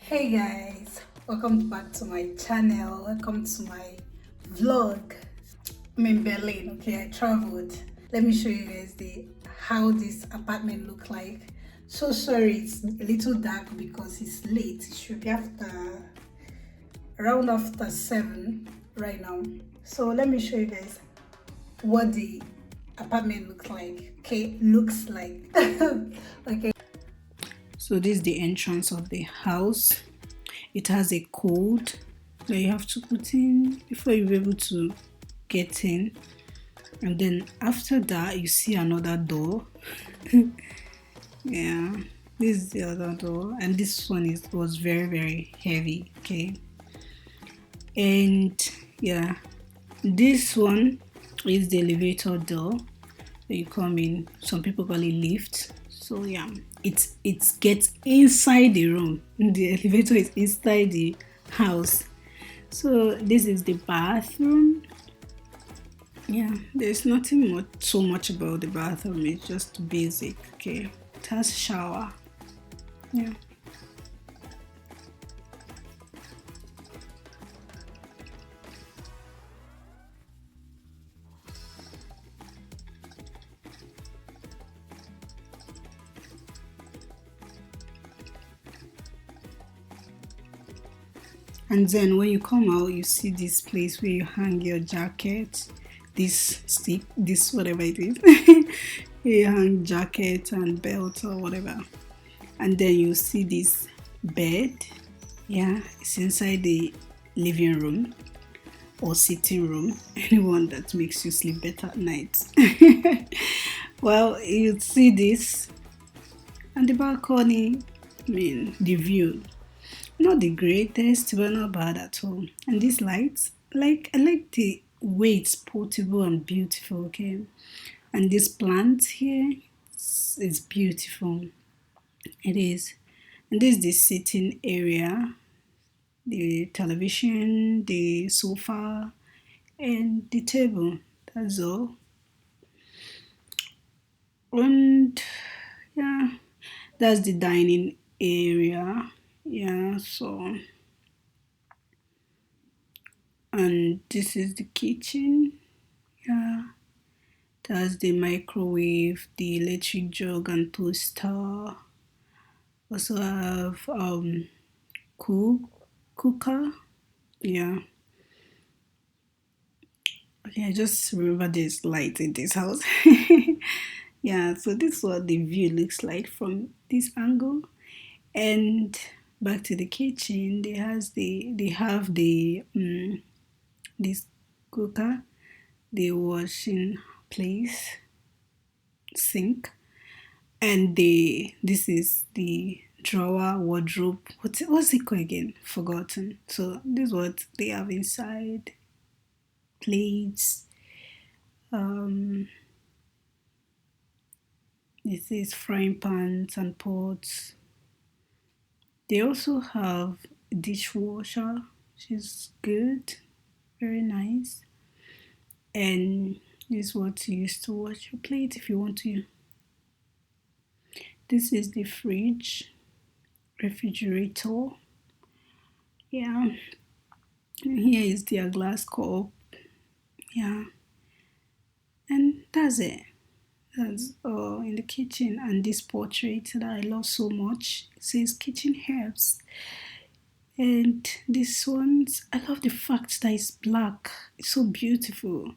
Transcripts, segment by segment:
Hey guys, welcome back to my channel. Welcome to my vlog. I'm in Berlin. Okay, I traveled. Let me show you guys the how this apartment look like. So sorry, it's a little dark because it's late. It should be after around after 7 right now. So let me show you guys what the apartment looks like. Okay, looks like. Okay. So this is the entrance of the house. It has a code that you have to put in before you're able to get in, and then after that you see another door. Yeah, this is the other door, and this one was very heavy. Okay, and yeah, this one is the elevator door. When you come in, some people call it lift. So yeah, it gets inside the room. The elevator is inside the house. So this is the bathroom. Yeah, there's nothing so much about the bathroom. It's just basic. Okay, it has shower. Yeah. And then when you come out, you see this place where you hang your jacket, this stick, this whatever it is. You hang jacket and belt or whatever. And then you see this bed. Yeah, it's inside the living room or sitting room. Anyone that makes you sleep better at night. Well, you see this. And the balcony, I mean, the view. Not the greatest, but not bad at all. And these lights, I like the way it's portable and beautiful, okay? And this plant here is beautiful. It is. And this is the sitting area, the television, the sofa, and the table. That's all. And yeah, that's the dining area. Yeah, so and this is the kitchen. Yeah, that's the microwave, the electric jug and toaster. Also have cook cooker. Yeah. Okay, I just remember there's light in this house. Yeah, so this is what the view looks like from this angle. And back to the kitchen, they have the this cooker, the washing place, sink, and this is the drawer, wardrobe. What's it called again? Forgotten. So this is what they have inside. Plates. Um, this is frying pans and pots. They also have a dishwasher, which is good, very nice. And this is what you use to wash your plate if you want to. This is the fridge, refrigerator. Yeah. And here is their glass cup. Yeah. And that's it. That's all in the kitchen. And this portrait that I love so much, it says kitchen herbs. And this one's, I love the fact that it's black. It's so beautiful.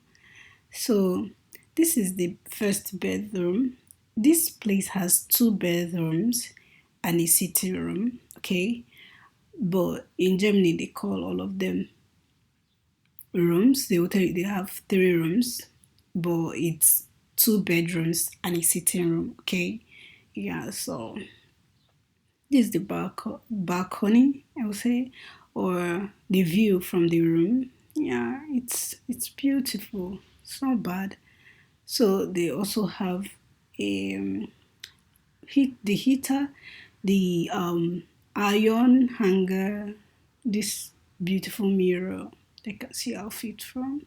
So this is the first bedroom. This place has two bedrooms and a sitting room, okay? But in Germany, they call all of them rooms. They will tell you they have three rooms, but it's two bedrooms and a sitting room, okay? Yeah, so this is the balcony, I would say, or the view from the room. Yeah, it's beautiful. It's not bad. So they also have a the heater, the iron hanger, this beautiful mirror. They can see your outfit from.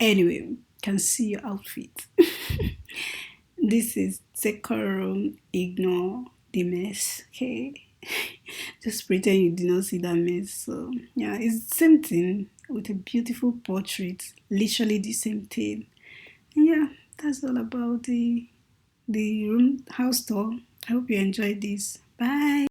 Anyway, can see your outfit. This is second room. Ignore the mess, okay? Just pretend you did not see that mess. So yeah, it's the same thing with a beautiful portrait. Literally the same thing. And yeah, that's all about the room house tour. I hope you enjoyed this. Bye.